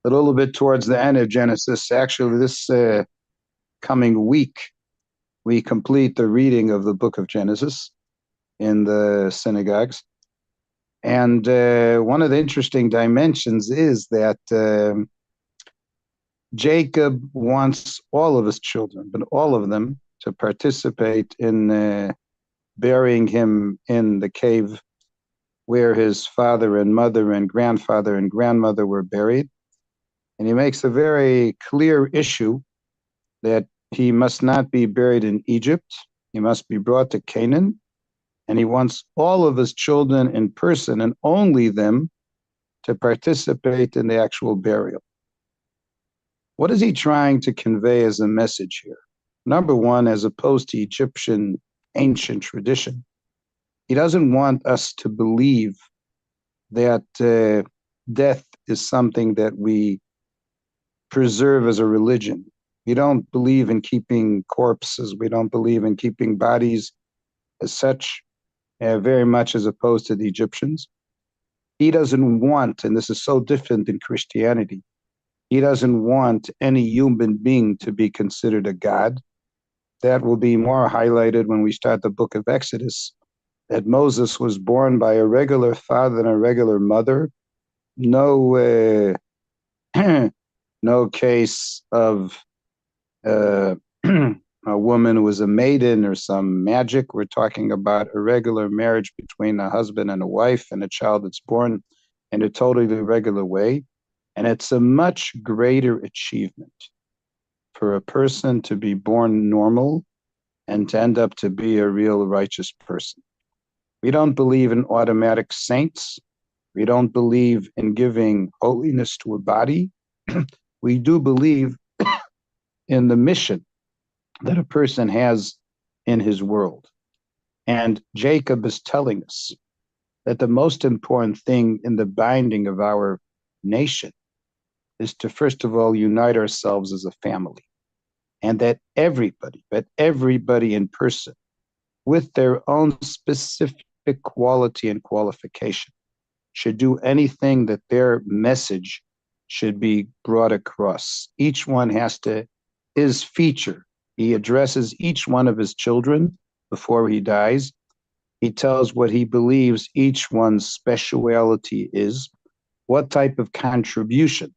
but a little bit towards the end of Genesis. Actually, this coming week, we complete the reading of the book of Genesis in the synagogues. And one of the interesting dimensions is that Jacob wants all of his children, but all of them, to participate in burying him in the cave where his father and mother and grandfather and grandmother were buried. And he makes a very clear issue that he must not be buried in Egypt. He must be brought to Canaan. And he wants all of his children in person and only them to participate in the actual burial. What is he trying to convey as a message here? Number one, as opposed to Egyptian ancient tradition, he doesn't want us to believe that death is something that we preserve as a religion. We don't believe in keeping corpses. We don't believe in keeping bodies as such, very much as opposed to the Egyptians. He doesn't want, and this is so different in Christianity, he doesn't want any human being to be considered a god. That will be more highlighted when we start the book of Exodus, that Moses was born by a regular father and a regular mother. No, no case of a woman who was a maiden or some magic. We're talking about a regular marriage between a husband and a wife and a child that's born in a totally regular way. And it's a much greater achievement for a person to be born normal and to end up to be a real righteous person. We don't believe in automatic saints. We don't believe in giving holiness to a body. We do believe in the mission that a person has in his world. And Jacob is telling us that the most important thing in the binding of our nation is to, first of all, unite ourselves as a family. And that everybody in person, with their own specific quality and qualification, should do anything that their message should be brought across. Each one has to, his feature. He addresses each one of his children before he dies. He tells what he believes each one's speciality is, what type of contribution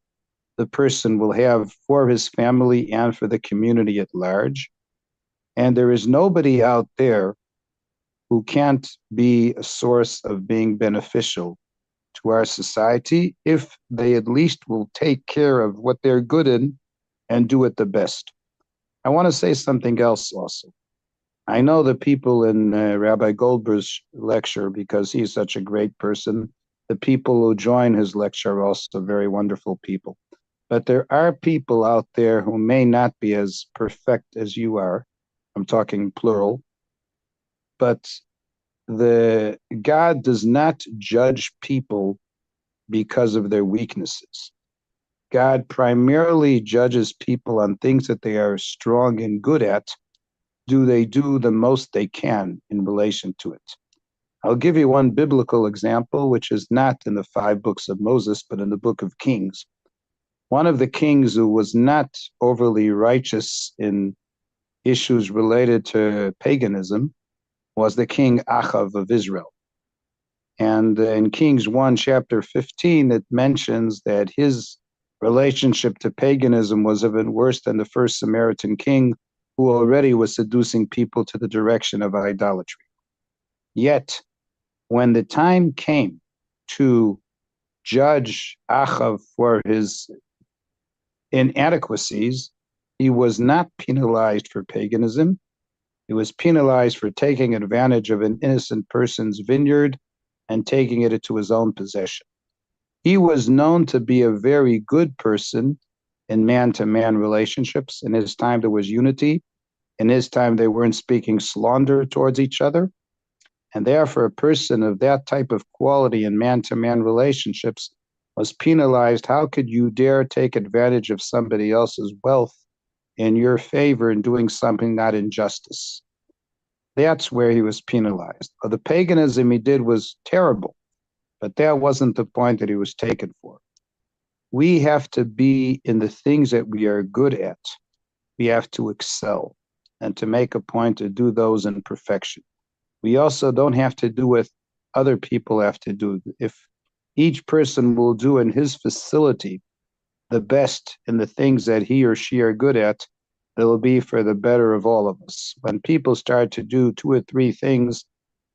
the person will have for his family and for the community at large. And there is nobody out there who can't be a source of being beneficial to our society if they at least will take care of what they're good in and do it the best. I want to say something else also. I know the people in Rabbi Goldberg's lecture, because he's such a great person. The people who join his lecture are also very wonderful people. But there are people out there who may not be as perfect as you are. I'm talking plural. But the God does not judge people because of their weaknesses. God primarily judges people on things that they are strong and good at. Do they do the most they can in relation to it? I'll give you one biblical example, which is not in the 5 books of Moses, but in the book of Kings. One of the kings who was not overly righteous in issues related to paganism was the king Achav of Israel. And in Kings 1, chapter 15, it mentions that his relationship to paganism was even worse than the first Samaritan king, who already was seducing people to the direction of idolatry. Yet, when the time came to judge Achav for his inadequacies, he was not penalized for paganism. He was penalized for taking advantage of an innocent person's vineyard and taking it into his own possession. He was known to be a very good person in man-to-man relationships. In his time, there was unity. In his time, they weren't speaking slander towards each other. And therefore, a person of that type of quality in man-to-man relationships was penalized. How could you dare take advantage of somebody else's wealth in your favor and doing something not injustice? That's where he was penalized. The paganism he did was terrible, but that wasn't the point that he was taken for. We have to be in the things that we are good at. We have to excel and to make a point to do those in perfection. We also don't have to do what other people have to do. If each person will do in his facility the best in the things that he or she are good at, it'll be for the better of all of us. When people start to do 2 or 3 things,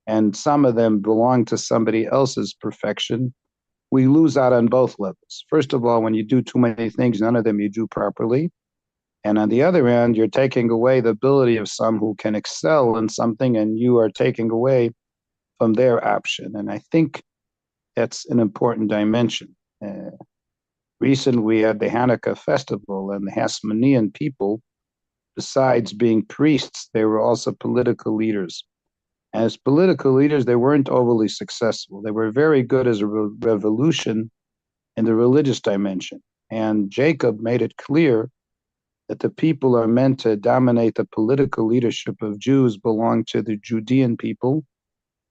and some of them belong to somebody else's perfection, we lose out on both levels. First of all, when you do too many things, none of them you do properly. And on the other hand, you're taking away the ability of some who can excel in something, and you are taking away from their option. And I think that's an important dimension. Recently, we had the Hanukkah festival, and the Hasmonean people, besides being priests, they were also political leaders. As political leaders, they weren't overly successful. They were very good as a revolution in the religious dimension. And Jacob made it clear that the people are meant to dominate the political leadership of Jews belong to the Judean people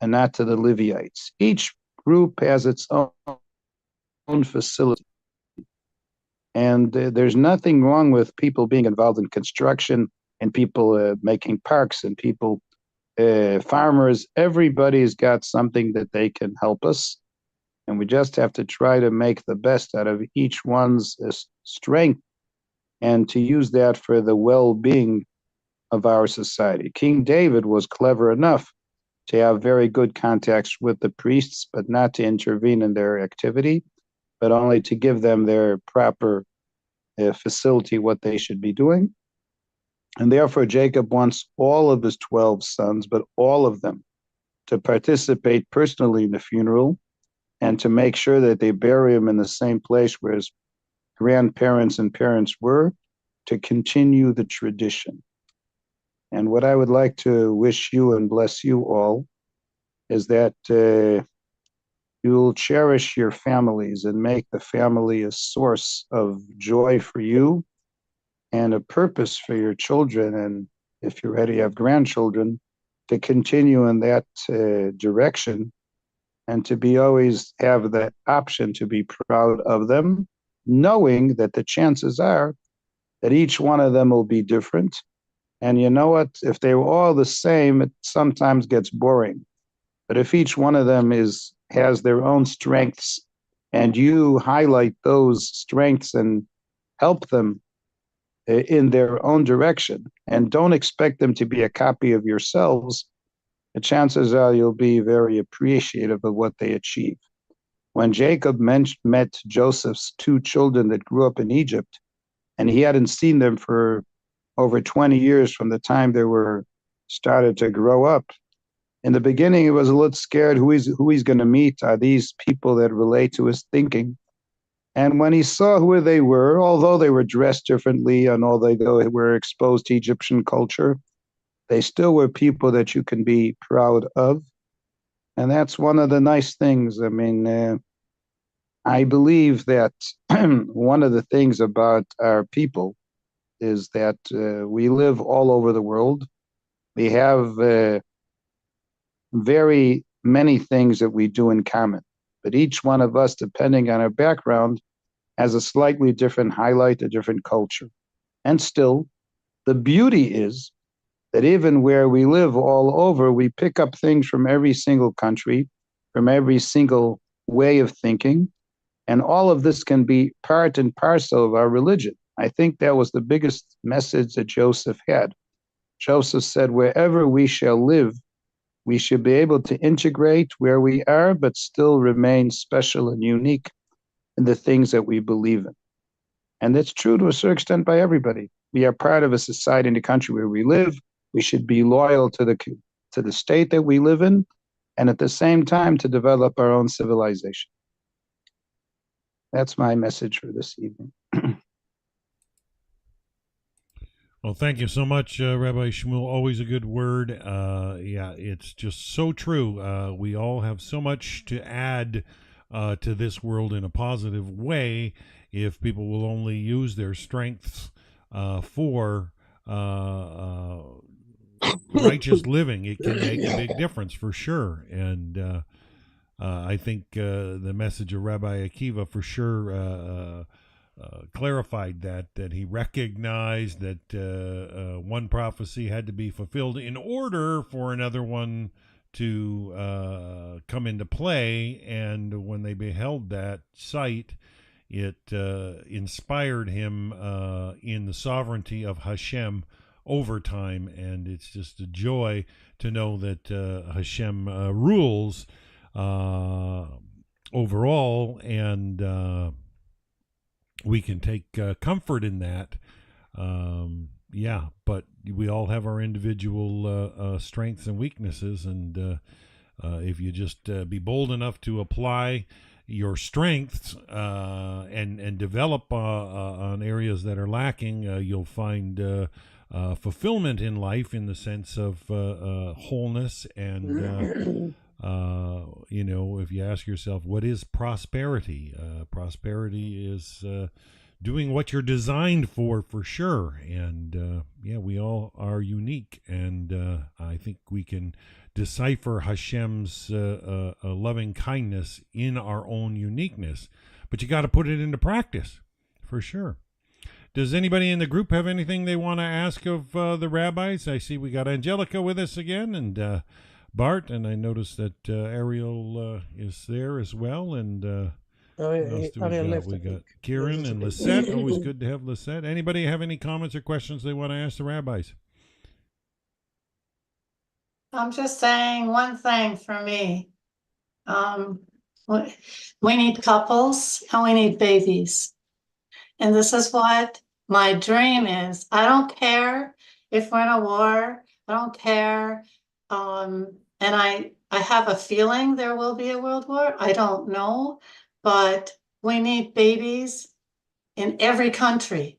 and not to the Levites. Each group has its own facility. And there's nothing wrong with people being involved in construction and people making parks and people, farmers. Everybody's got something that they can help us. And we just have to try to make the best out of each one's strength and to use that for the well-being of our society. King David was clever enough to have very good contacts with the priests, but not to intervene in their activity, but only to give them their proper facility, what they should be doing. And therefore, Jacob wants all of his 12 sons, but all of them, to participate personally in the funeral and to make sure that they bury him in the same place where his grandparents and parents were, to continue the tradition. And what I would like to wish you and bless you all is that you'll cherish your families and make the family a source of joy for you and a purpose for your children. And if you already have grandchildren, to continue in that direction and to be always have the option to be proud of them, knowing that the chances are that each one of them will be different. And you know what? If they were all the same, it sometimes gets boring. But if each one of them has their own strengths and you highlight those strengths and help them in their own direction and don't expect them to be a copy of yourselves, the chances are you'll be very appreciative of what they achieve. When Jacob met Joseph's 2 children that grew up in Egypt, and he hadn't seen them for over 20 years from the time they were started to grow up, in the beginning, he was a little scared who he's going to meet. Are these people that relate to his thinking? And when he saw who they were, although they were dressed differently and although they were exposed to Egyptian culture, they still were people that you can be proud of. And that's one of the nice things. I mean, I believe that one of the things about our people is that we live all over the world. We have very many things that we do in common, but each one of us, depending on our background, has a slightly different highlight, a different culture. And still, the beauty is that even where we live all over, we pick up things from every single country, from every single way of thinking, and all of this can be part and parcel of our religion. I think that was the biggest message that Joseph had. Joseph said, wherever we shall live, we should be able to integrate where we are, but still remain special and unique in the things that we believe in. And that's true to a certain extent by everybody. We are part of a society in the country where we live. We should be loyal to the state that we live in, and at the same time to develop our own civilization. That's my message for this evening. Well, thank you so much, Rabbi Shmuel. Always a good word. Yeah, it's just so true. We all have so much to add to this world in a positive way if people will only use their strengths for righteous living. It can make a big difference for sure. And I think the message of Rabbi Akiva for sure clarified that he recognized that one prophecy had to be fulfilled in order for another one to come into play. And when they beheld that sight, it inspired him in the sovereignty of Hashem over time. And it's just a joy to know that Hashem rules overall, and we can take comfort in that. Yeah, but we all have our individual strengths and weaknesses, and if you just be bold enough to apply your strengths and develop on areas that are lacking, you'll find fulfillment in life in the sense of wholeness. And you know, if you ask yourself, what is prosperity? Prosperity is doing what you're designed for sure. And yeah, we all are unique, and I think we can decipher Hashem's loving kindness in our own uniqueness. But you got to put it into practice for sure. Does anybody in the group have anything they want to ask of the rabbis? I see we got Angelica with us again, and Bart, and I noticed that Ariel is there as well. And we got Kieran and Lisette. Always good to have Lisette. Anybody have any comments or questions they want to ask the rabbis? I'm just saying one thing for me. We need couples and we need babies. And this is what my dream is. I don't care if we're in a war. I don't care. And I have a feeling there will be a world war. I don't know, but we need babies in every country.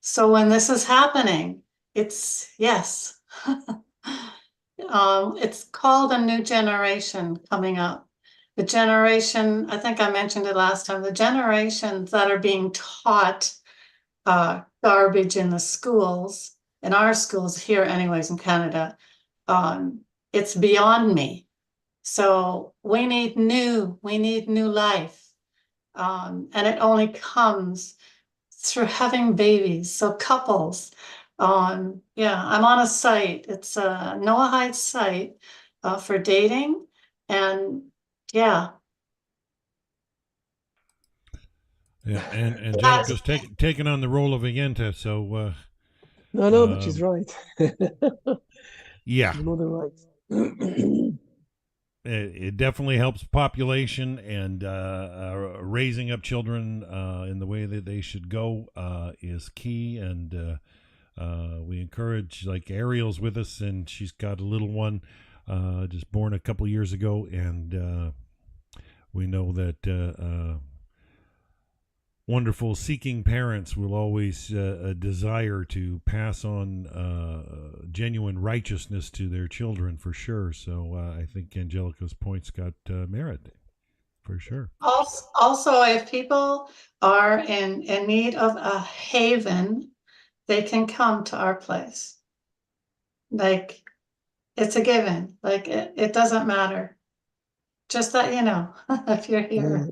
So when this is happening, it's yes. It's called a new generation coming up. The generation, I think I mentioned it last time, the generations that are being taught garbage in the schools, in our schools here anyways in Canada, it's beyond me. So we need new life. And it only comes through having babies. So couples, yeah, I'm on a site. It's a Noahide site for dating. And yeah. Yeah, and Angelica's taking on the role of Ayenta, so no, but she's right. Yeah. You know the right. It definitely helps population, and raising up children in the way that they should go is key. And we encourage, like Ariel's with us, and she's got a little one just born a couple years ago, and we know that wonderful seeking parents will always desire to pass on genuine righteousness to their children for sure. So I think Angelica's points got merit for sure. Also, if people are in need of a haven, they can come to our place. Like, it's a given. Like, it doesn't matter. Just that you know, if you're here.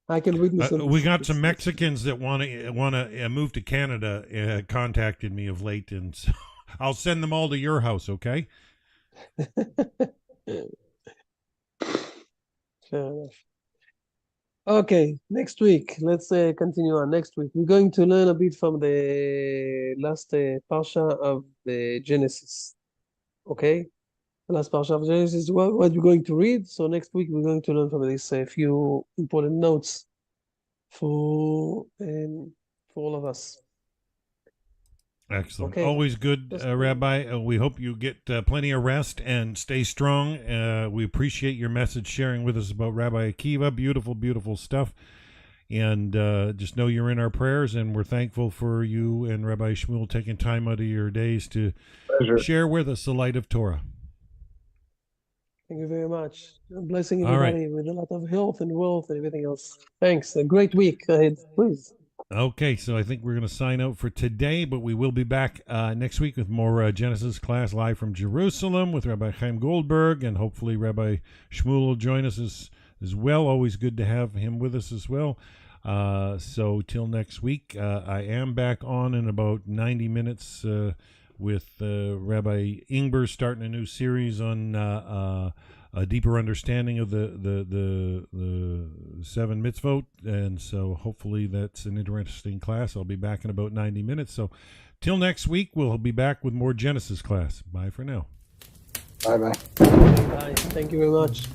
I can witness it. We got some Mexicans that want to move to Canada. Contacted me of late, and so I'll send them all to your house. Okay. Fair enough. Okay, next week. Let's continue on. Next week, we're going to learn a bit from the last parsha of the Genesis. Okay, the last parsha of Genesis. What we're going to read. So next week we're going to learn from this a few important notes for all of us. Excellent. Okay. Always good, Rabbi. We hope you get plenty of rest and stay strong. We appreciate your message sharing with us about Rabbi Akiva. Beautiful, beautiful stuff. And just know you're in our prayers, and we're thankful for you and Rabbi Shmuel taking time out of your days to Pleasure. share with us the light of Torah. Thank you very much. Blessing All right. everybody with a lot of health and wealth and everything else. Thanks. A great week ahead, please. Okay, so I think we're going to sign out for today, but we will be back next week with more Genesis class live from Jerusalem with Rabbi Chaim Goldberg, and hopefully Rabbi Shmuel will join us as well. Always good to have him with us as well. So till next week, I am back on in about 90 minutes with Rabbi Ingber starting a new series on a deeper understanding of the 7 mitzvot, and so hopefully that's an interesting class. I'll be back in about 90 minutes. So till next week, we'll be back with more Genesis class. Bye for now. Bye-bye. Bye. Thank you very much.